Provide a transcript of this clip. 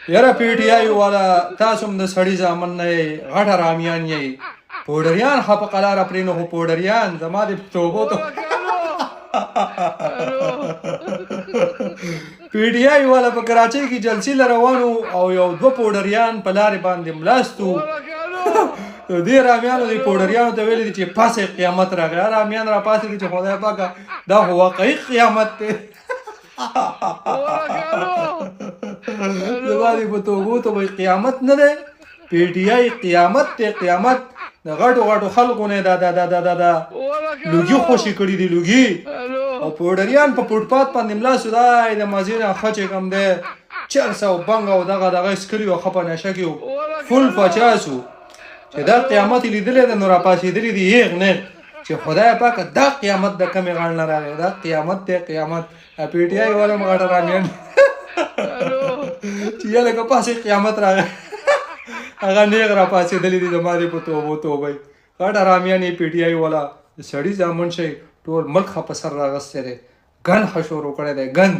یاره پی ټی آی والا تاسو هم د سړي زامن نه یې غټ رامیان یې پوډریان خپه قلاره پرې نه خو پوډریان زما د توبو ته پی ټی آی والا په کراچۍ کې جلسې له روانو او یو دوه پوډریان په لارې باندې ملاستو دې رامیانو دې پوډریانو ته ویلي دي چې پاسې قیامت راغی رامیان را پاسې دي چې خدای پاکه دا خو واقعي قیامت دی زما دې په توبو ته وایي قیامت نه دی پی ټی آی قیامت دی قیامت د غټو غټو خلکو نه دا لوګي خوشي کړي دي لوګي او پوډریان په فوټپات باندې ملاستو دی د مازې نه ښه چې کوم دی 400 بنګ او دغه سکري او خپه نشه کې فل 50 چې دا قیامت لیدلی دی نو راپاڅېدلي دي یغ نه چې خدای پاکه دا قیامت د کمې غاړ نه راغی دا قیامت دی قیامت پی ټی آی والا هم غټه رامیان چې یاله که پاسې قیامت راغی هغه نیغ راپاڅېدلي دي زما دې په توبو توبه غټه رامیان یې پی ټی آی والا د سړي زامن شي ټول ملک په سر راغستی دی ګن ښه شروع کړی دی ګن